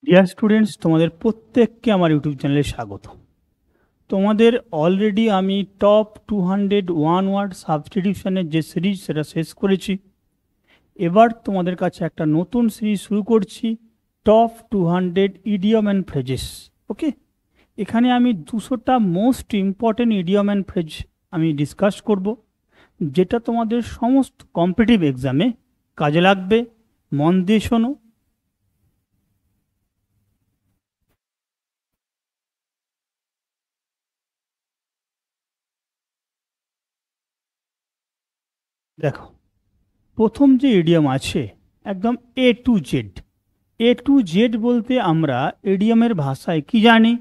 Dear students, তোমাদের প্রত্যেককে আমার ইউটিউব চ্যানেলে স্বাগত। তোমাদের অলরেডি আমি টপ 201 ওয়ার্ড সাবস্টিটিউশনের যে সিরিজ সেটা শেষ করেছি। এবার তোমাদের কাছে একটা নতুন সিরিজ শুরু করছি, top 200 idiom and phrases. Okay, এখানে আমি 200টা most important idiom and phrase আমি ডিসকাস করব, যেটা তোমাদের সমস্ত কম্পিটিটিভ এক্সামে কাজে লাগবে। মন দিয়ে শোনো। দেখো, প্রথম যে ইডিয়ম আছে একদম A to Z। A to Z বলতে আমরা ইডিয়মের ভাষায় কি জানি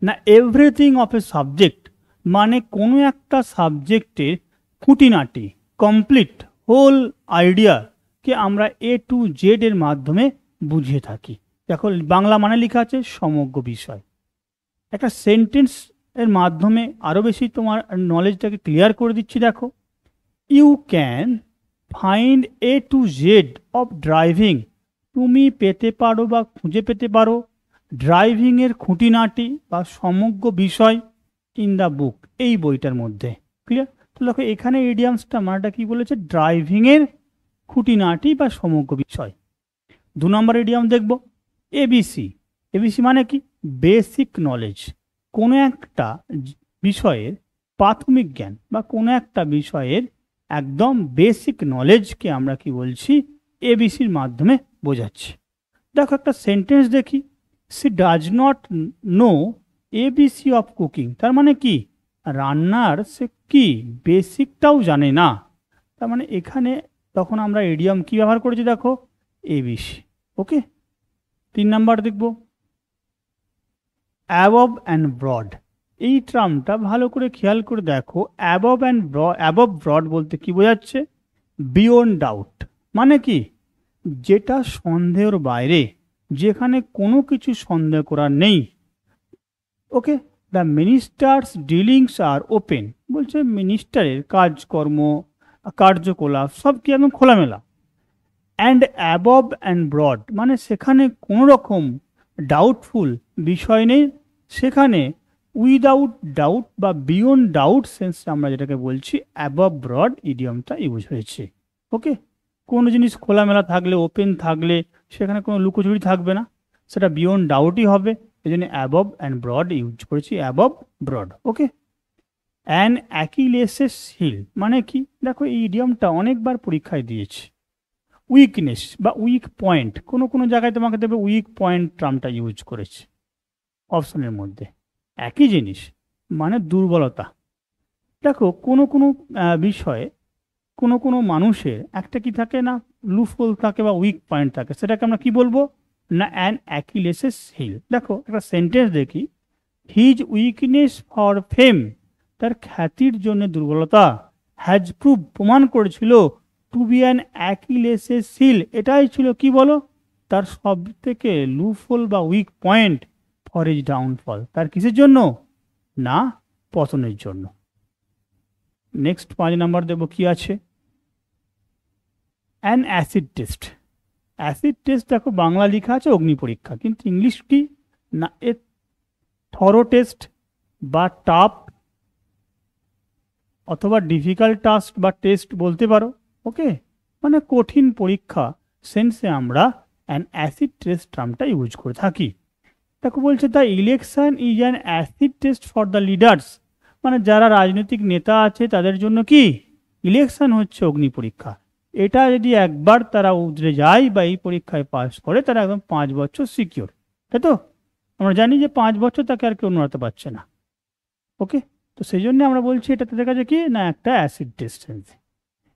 না, এভরিথিং অফ এ সাবজেক্ট, মানে কোনো একটা সাবজেক্টের খুঁটিনাটি, কমপ্লিট হোল আইডিয়াকে আমরা A to Z এর মাধ্যমে বুঝিয়ে থাকি। দেখো, বাংলা মানে লেখা আছে সমগ্র বিষয়। একটা সেন্টেন্স এর মাধ্যমে আরও বেশি তোমার নলেজটাকে ক্লিয়ার করে দিচ্ছি। দেখো, you can find A to Z of driving. তুমি পেতে পারো বা খুঁজে পেতে পারো ড্রাইভিংয়ের খুঁটিনাটি বা সমগ্র বিষয় ইন দ্য বুক, এই বইটার মধ্যে। ক্লিয়ার? তো দেখো, এখানে ইডিয়ামসটা মানেটা কি বলেছে, ড্রাইভিংয়ের খুঁটিনাটি বা সমগ্র বিষয়। 2 নম্বর ইডিয়াম দেখব ABC। ABC মানে কি, বেসিক নলেজ। কোনো একটা বিষয়ের প্রাথমিক জ্ঞান বা কোনো একটা বিষয়ের একদম বেসিক নলেজকে আমরা কি বলছি, ABCর মাধ্যমে বোঝাচ্ছি। দেখো, একটা সেন্টেন্স দেখি, she does not know ABC of cooking. তার মানে কি, রান্নার সে কি বেসিকটাও জানে না। তার মানে এখানে তখন আমরা ইডিয়ম কি ব্যবহার করেছি, দেখো ABC। ওকে, 3 নাম্বার দেখব অ্যাবভ অ্যান্ড ব্রড। এই টার্মটা ভালো করে খেয়াল করে দেখো, অ্যাবভ ব্রড বলতে কি বোঝাচ্ছে, বিয়ন্ড ডাউট। মানে কি, যেটা সন্দেহের বাইরে, যেখানে কোনো কিছু সন্দেহ করার নেই। Okay, the ministers dealings are open, বলছে মিনিস্টারের কাজকর্ম, কার্যকলাপ সব কি একদম খোলামেলা। অ্যান্ড অ্যাবভ অ্যান্ড ব্রড মানে সেখানে কোনো রকম ডাউটফুল বিষয় নেই, সেখানে উইদাউট ডাউট বা বিয়ন্ড ডাউট সেন্স আমরা যেটাকে বলছি অ্যাবভ ব্রড ইডিয়মটা ইউজ হয়েছে। ওকে, কোনো জিনিস খোলামেলা থাকলে, ওপেন থাকলে, সেখানে কোনো লুকোচুরি থাকবে না, সেটা বিয়ন্ড ডাউটই হবে। এই জন্য অ্যাবভ অ্যান্ড ব্রড ইউজ করেছি, above broad. Okay, an Achilles's heel মানে কি, দেখো এই ইডিয়মটা অনেকবার পরীক্ষায় দিয়েছি। উইকনেস বা উইক পয়েন্ট, কোনো কোনো জায়গায় তোমাকে দেবে উইক পয়েন্ট টার্মটা ইউজ করেছে অপশনের মধ্যে। একই জিনিস, মানে দুর্বলতা। দেখো, কোনো কোনো বিষয়ে কোনো কোনো মানুষের একটা কি থাকে না, লুফল থাকে বা উইক পয়েন্ট থাকে, সেটাকে আমরা কি বলবো না, অ্যান অ্যাকিলেসেস হিল। দেখো, একটা সেন্টেন্স দেখি, হিজ উইকনেস ফর ফেম, তার খ্যাতির জন্য দুর্বলতা, হ্যাজ প্রুভ প্রমাণ করেছিল, two be an Achilles's hill, এটাই ছিল কি বলো, তার সব থেকে লুফল বা weak point for his downfall, তার কিসের জন্য না, পতনের জন্য। নেক্সট 5 নাম্বার দেবো কি আছে, an acid test. Acid test দেখো বাংলা লেখা আছে অগ্নি পরীক্ষা, কিন্তু ইংলিশ কি না, এ থরো টেস্ট বা টাফ অথবা ডিফিকাল্ট টাস্ক বা টেস্ট বলতে পারো। ওকে, মানে কঠিন পরীক্ষা সেন্সে আমরা অ্যান অ্যাসিড টেস্ট টার্মটা ইউজ করে থাকি। দেখো, বলছে the election is an acid test for the leaders, মানে যারা রাজনৈতিক নেতা আছে তাদের জন্য কি ইলেকশন হচ্ছে অগ্নি পরীক্ষা। এটা যদি একবার তারা উতরে যায় বা এই পরীক্ষায় পাস করে, তারা একদম 5 বছর সিকিওর। তাই তো, আমরা জানি যে 5 বছর তাকে আর কেউ নড়াতে পারছে না। ওকে, তো সেই জন্য আমরা বলছি এটা তাদের কাছে কি না, একটা acid test.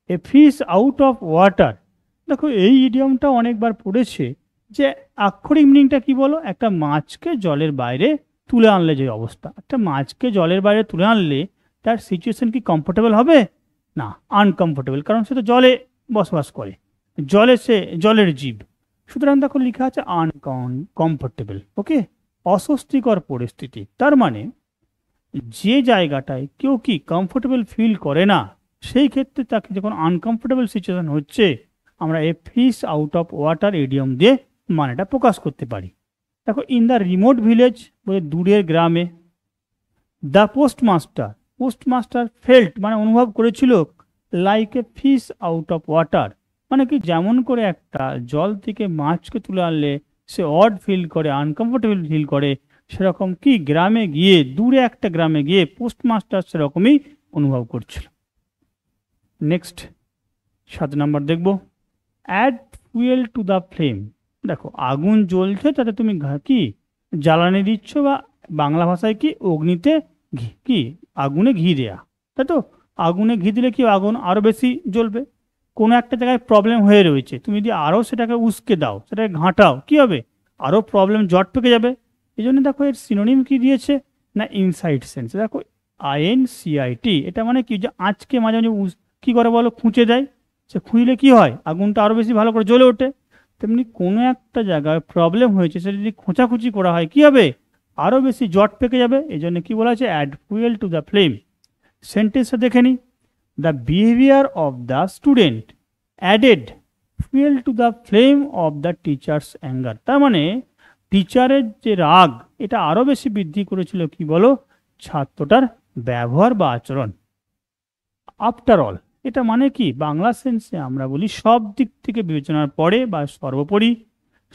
A fish out of water, দেখো এই ইডিয়মটা অনেকবার পড়েছে, যে আক্ষরিক মিনিংটা কি বলো, একটা মাছকে জলের বাইরে তুলে আনলে যে অবস্থা, একটা মাছকে জলের বাইরে তুলে আনলে তার সিচুয়েশন কি কমফোর্টেবল হবে না, আনকমফোর্টেবল, কারণ সে তো জলে বসবাস করে, জলে সে জলের জীব। সুতরাং দেখো লেখা আছে আনকমফোর্টেবল। ওকে, অস্বস্তিকর পরিস্থিতি, তার মানে যে জায়গাটায় কেউ কি কমফোর্টেবল ফিল করে না, সেই ক্ষেত্রে তাকে যখন আনকমফোর্টেবল সিচুয়েশন হচ্ছে, আমরা a fish out of water idiom দিয়ে মানেটা প্রকাশ করতে পারি। দেখো ইন দ্য রিমোট ভিলেজ, বলে দূরের গ্রামে। দ্য পোস্টমাস্টার ফেল্ট মানে অনুভব করেছিল, like a fish out of water, মানে কি যেমন করে একটা জল থেকে মাছকে তুলে আনলে সে অড ফিল করে, আনকমফোর্টেবল ফিল করে, সেরকম কি গ্রামে গিয়ে, দূরে একটা গ্রামে গিয়ে পোস্টমাস্টার সেরকমই অনুভব করছিল। নেক্সট 7 নম্বর দেখব, add fuel to the flame. দেখো আগুন জ্বলছে, তাতে তুমি কি জ্বালানি দিচ্ছ, বা বাংলা ভাষায় কি অগ্নিতে ঘি, কি আগুনে ঘি দেয়া, তাই তো। আগুনে ঘি দিলে কি আগুন আরও বেশি জ্বলবে। কোনো একটা জায়গায় প্রবলেম হয়ে রয়েছে, তুমি যদি আরও সেটাকে উস্কে দাও, সেটাকে ঘাঁটাও, কি হবে, আরও প্রবলেম জট পেকে যাবে। এই জন্য দেখো এর সিনোনিম কি দিয়েছে না ইনসাইট সেন্স। দেখো INCIT, এটা মানে কি যে আঁচকে মাঝে মাঝে কী করে বলো, খুঁচে দেয়, সে খুঁজলে কি হয়, আগুনটা আরও বেশি ভালো করে জ্বলে ওঠে। তেমনি কোনো একটা জায়গায় প্রবলেম হয়েছে, সেটা যদি খোঁচাখুচি করা হয় কি হবে, আরও বেশি জট পেকে যাবে। এই জন্য কী বলা আছে, add fuel to the flame. সেন্টেন্সটা দেখে নিই, the behaviour of the student added fuel to the flame of the teachers anger. তার মানে টিচারের যে রাগ, এটা আরও বেশি বৃদ্ধি করেছিল কি বলো, ছাত্রটার ব্যবহার বা আচরণ। আফটার অল, এটা মানে কি বাংলা সেন্সে আমরা বলি সব দিক থেকে বিবেচনার পরে বা সর্বোপরি,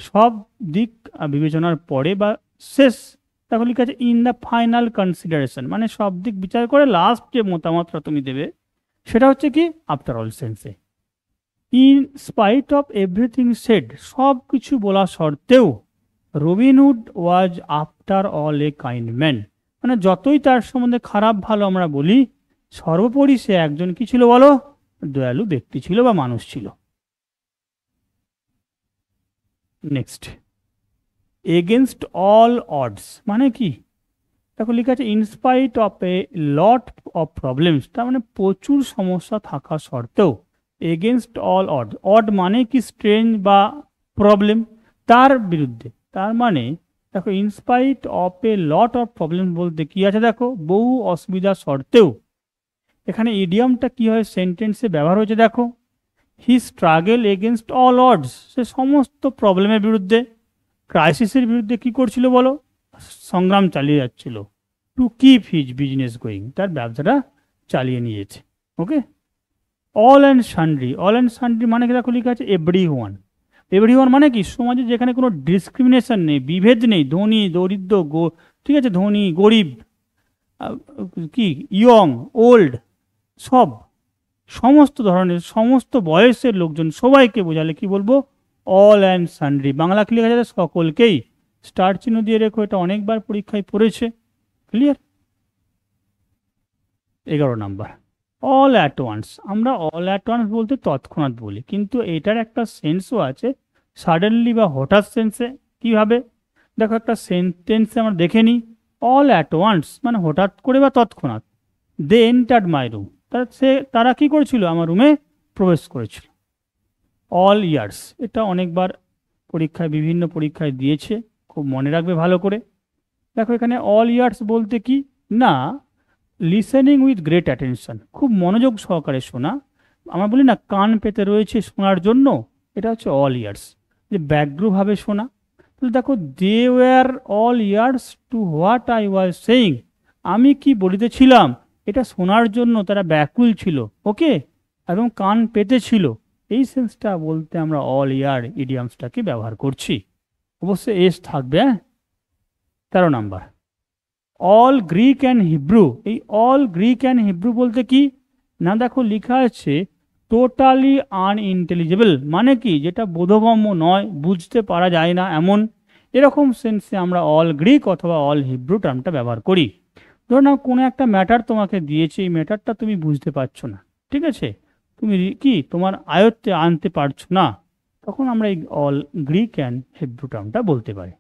সব দিক বিবেচনার পরে বা শেষ। তাহলে লিখা আছে ইন দ্য ফাইনাল কনসিডারেশন, মানে সব দিক বিচার করে লাস্ট যে মতামতটা তুমি দেবে সেটা হচ্ছে কি আফটার অল সেন্সে। In spite of everything said, সব কিছু বলা সত্ত্বেও, Robin Hood was after all a kind man, মানে যতই তার সম্বন্ধে খারাপ ভালো আমরা বলি, সর্বোপরি সে একজন কি ছিল বলো, দয়ালু ব্যক্তি ছিল বা মানুষ ছিল। নেক্সট, এগেনস্ট অল অডস মানে কি, দেখো লেখা আছে in spite of a lot of problems, তার মানে প্রচুর সমস্যা থাকা সত্ত্বেও, এগেনস্ট অল অড, অড মানে কি স্ট্রেঞ্জ বা প্রবলেম, তার বিরুদ্ধে। তার মানে দেখো in spite of a lot of problem বলতে কি আছে, দেখো বহু অসুবিধা সত্ত্বেও। এখানে ইডিয়ামটা কি হয় সেন্টেন্সে ব্যবহার হয়েছে, দেখো হি স্ট্রাগল এগেনস্ট অল অডস, সে সমস্ত প্রবলেমের বিরুদ্ধে, ক্রাইসিসের বিরুদ্ধে কি করছিল বলো, সংগ্রাম চালিয়ে যাচ্ছিল। To keep his business going, তার ব্যবসাটা চালিয়ে নিয়েছে। Okay, all and sundry, all and sundry মানে কি দেখো লেখা আছে এভরি ওয়ান। এভরি ওয়ান মানে কি সমাজে যেখানে কোনো ডিসক্রিমিনেশন নেই, বিভেদ নেই, ধনী দরিদ্র ঠিক আছে, ধনী গরিব, কি ইয়ং ওল্ড, সব সমস্ত ধরনের সমস্ত বয়সের লোকজন সবাইকে বোঝালে কি বলবো, অল অ্যান্ড সান্ড্রি। বাংলা কি লেখা যাবে, সকলকেই। স্টার চিহ্ন দিয়ে রেখো, এটা অনেকবার পরীক্ষায় পড়েছে। Clear? 11 number, all at once. আমরা অল অ্যাট ওয়ান্স বলতে তৎক্ষণাৎ বলি, কিন্তু এটার একটা সেন্সও আছে, সাডেনলি বা হঠাৎ সেন্সে। কিভাবে দেখো, একটা সেন্টেন্সে আমরা দেখে নিই, অল অ্যাট ওয়ান্স মানে হঠাৎ করে বা তৎক্ষণাৎ। দে এন্টার্ড মাই রুম, তারা কি করেছিল, আমার রুমে প্রবেশ করেছিল। অল ইয়ার্স, এটা অনেকবার পরীক্ষায় বিভিন্ন পরীক্ষায় দিয়েছে, খুব মনে রাখবে ভালো করে। দেখো এখানে অল ইয়ার্স বলতে কি না, লিসেনিং উইথ গ্রেট অ্যাটেনশন, খুব মনোযোগ সহকারে শোনা। আমরা বলি না কান পেতে রয়েছে শোনার জন্য, এটা হচ্ছে অল ইয়ার্স, যে ব্যগ্রভাবে শোনা। তাহলে দেখো they were all ears to what I was saying, আমি কি বলিতেছিলাম এটা শোনার জন্য তারা ব্যাকুল ছিল। ওকে, এবং কান পেতে ছিল, এই সেন্সটা বলতে আমরা অল ইয়ার ইডিয়ামসটাকে ব্যবহার করছি। অবশ্যই এস থাকবে। 13 number, all Greek and Hebrew. এই অল গ্রিক অ্যান্ড হিব্রু বলতে কি না, দেখো লেখা আছে টোটালি আনইন্টেলিজেবল, মানে কি যেটা বোধগম্য নয়, বুঝতে পারা যায় না এমন, এরকম সেন্সে আমরা অল গ্রিক অথবা অল হিব্রু টার্মটা ব্যবহার করি। ধরো না কোনো একটা ম্যাটার তোমাকে দিয়েছে, এই ম্যাটারটা তুমি বুঝতে পারছো না, ঠিক আছে, তুমি কি তোমার আয়ত্তে আনতে পারছো না, তখন আমরা এই অল গ্রিক অ্যান্ড হিব্রু টার্মটা বলতে পারি।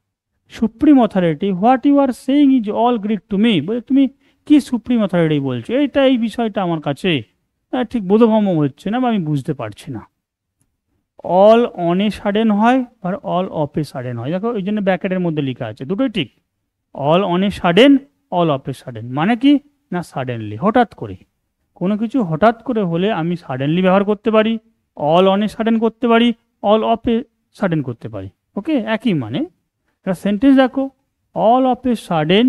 Supreme authority, what you are saying is all Greek to me, বলে তুমি কি সুপ্রিম অথরিটি বলছো, এই বিষয়টা আমার কাছে ঠিক বোধগম্য হচ্ছে না বা আমি বুঝতে পারছি না। অল অন এ সাডেন হয় আর অল অফ এ সাডেন হয়, দেখো ওই জন্য ব্র্যাকেটের মধ্যে লেখা আছে, দুটোই ঠিক। All on a sudden, all of a sudden মানে কি না সাডেনলি, হঠাৎ করে কোনো কিছু হঠাৎ করে হলে আমি সাডেনলি ব্যবহার করতে পারি, অল অন এ সাডেন করতে পারি, অল অফ এ সাডেন করতে পারি। ওকে, একই মানে। একটা সেন্টেন্স দেখো, all of a sudden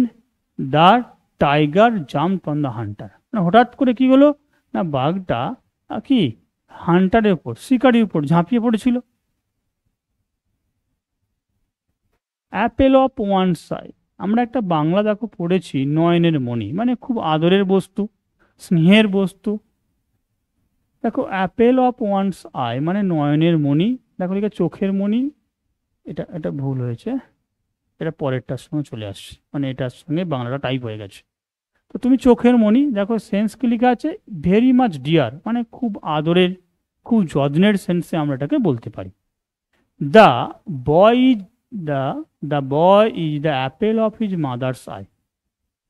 the tiger jump on the Hunter, মানে হঠাৎ করে কি হলো না বাঘটা কি হান্টারের উপর, শিকারির উপর ঝাঁপিয়ে পড়েছিল। অ্যাপেল অফ ওয়ান সাই, আমরা একটা বাংলা দেখো পড়েছি নয়নের মণি, মানে খুব আদরের বস্তু, স্নেহের বস্তু। দেখো অ্যাপেল অফ ওয়ান্স আই মানে নয়নের মণি, দেখো এদিকে চোখের মণি, এটা এটা ভুল হয়েছে, এটা পরেরটার সঙ্গে চলে আসছে, মানে এটার সঙ্গে বাংলাটা টাইপ হয়ে গেছে। তো তুমি চোখের মণি, দেখো সেন্স কি লেখা আছে, ভেরি মাচ ডিয়ার, মানে খুব আদরের, খুব যত্নের সেন্সে আমরা এটাকে বলতে পারি। The boy is the the boy is the Apple of his mother's I,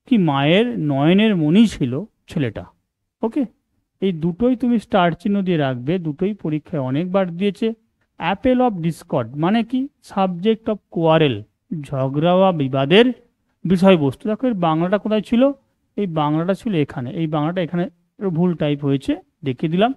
কি মায়ের নয়নের মণি ছিল ছেলেটা। ওকে, এই দুটোই তুমি স্টার চিহ্ন দিয়ে রাখবে, দুটোই পরীক্ষায় অনেকবার দিয়েছে। অ্যাপেল অফ ডিসকর্ড মানে কি, সাবজেক্ট অফ কোয়ারেল, ঝগড়া বা বিবাদের বিষয়বস্তু। দেখো এর বাংলাটা কোথায় ছিল, এই বাংলাটা ছিল এখানে, এই বাংলাটা এখানে ভুল টাইপ হয়েছে, দেখিয়ে দিলাম।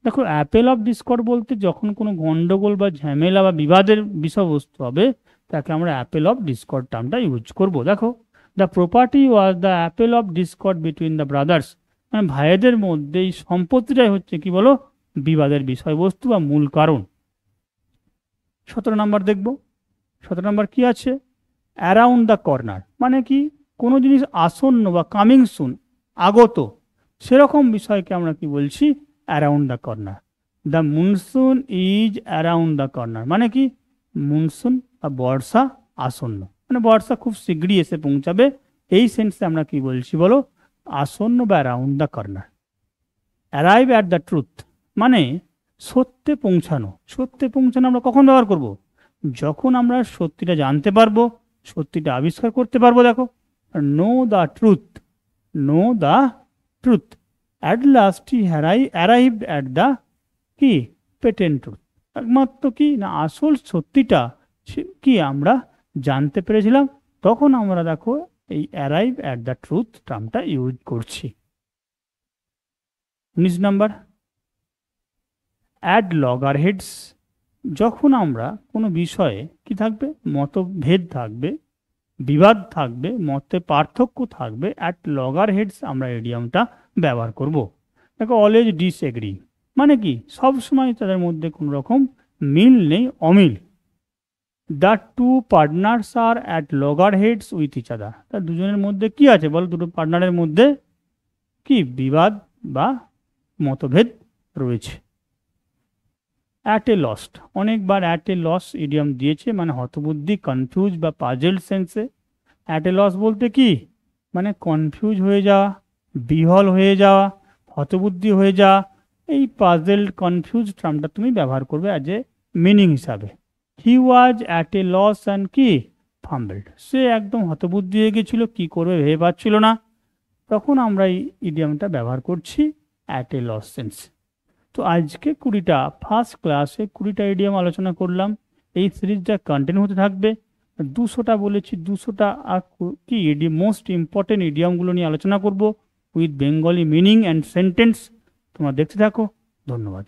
দেখো অ্যাপেল অফ ডিসকর্ড বলতে যখন কোনো গন্ডগোল বা ঝামেলা বা বিবাদের বিষয়বস্তু হবে, তাকে আমরা অ্যাপেল অফ ডিসকর্ড টার্মটা ইউজ করব। দেখো the property was the Apple of Discord between the brothers, মানে ভাইদের মধ্যে এই সম্পত্তিটাই হচ্ছে কি বলো বিবাদের বিষয়বস্তু বা মূল কারণ। 17 নম্বর দেখব। 17 নম্বর কি আছে, অ্যারাউন্ড দ্য কর্নার মানে কি, কোনো জিনিস আসন্ন বা কামিং সুন, আগত, সেরকম বিষয়কে আমরা কি বলছি, around the corner. The monsoon is around the corner মানে কি, মনসুন বা বর্ষা আসন্ন, মানে বর্ষা খুব শীঘ্রই এসে পৌঁছাবে, এই সেন্সে আমরা কি বলছি বলো, আসন্ন বা around the corner. Arrive at the truth মানে সত্যে পৌঁছানো, সত্যে পৌঁছানো আমরা কখন ব্যবহার করব, যখন আমরা সত্যিটা জানতে পারবো, সত্যিটা আবিষ্কার করতে পারবো। দেখো know the truth, know the truth, at last he arrived at the কি পেটেন্ট ট্রুথ, একমাত্র কি না আসল সত্যিটা কি আমরা জানতে পেরেছিলাম, তখন আমরা দেখো এই অ্যারাইভ অ্যাট দ্য ট্রুথ টার্মটা ইউজ করছি। 19 নম্বর, অ্যাড লগারহেডস, যখন আমরা কোনো বিষয়ে কি থাকবে, মতভেদ থাকবে, বিবাদ থাকবে, মতে পার্থক্য থাকবে, অ্যাট লগারহেডস আমরা এডিয়ামটা ব্যবহার করব। দেখো অলওয়েজ ডিসএগ্রি মানে কি, সব সময় তাদের মধ্যে কোনো রকম মিল নেই, অমিল। The two partners are at loggerheads with each other, তার দুজনের মধ্যে কি আছে বলো, দুটো পার্টনারের মধ্যে কি বিবাদ বা মতভেদ রয়েছে। অ্যাট এ লস্ট, অনেকবার অ্যাট এ লস ইডিয়াম দিয়েছে, মানে হতবুদ্ধি, কনফিউজ বা পাজেল সেন্সে। অ্যাট এ লস বলতে কি, মানে কনফিউজ হয়ে যাওয়া, বিহল হয়ে যাওয়া, হতবুদ্ধি হয়ে যাওয়া, এই পাজেল কনফিউজ টার্মটা তুমি ব্যবহার করবে অ্যাজ এ মিনিং হিসাবে। He was at a loss and কি ফাম্বলড, সে একদম হতবুদ্ধি হয়ে গেছিল, কি করবে ভেবে পাচ্ছিল না, তখন আমরা এই ইডিয়ামটা ব্যবহার করছি অ্যাট এ লস সেন্স। তো আজকে 20টা ফার্স্ট ক্লাসে 20টা ইডিয়াম আলোচনা করলাম, এই সিরিজটা কন্টিনিউ হতে থাকবে। 200টা বলেছি, 200টা আর কি ইডিয়াম, মোস্ট ইম্পর্টেন্ট ইডিয়ামগুলো নিয়ে আলোচনা করব with Bengali meaning and sentence. তোমরা দেখতে থাকো, ধন্যবাদ।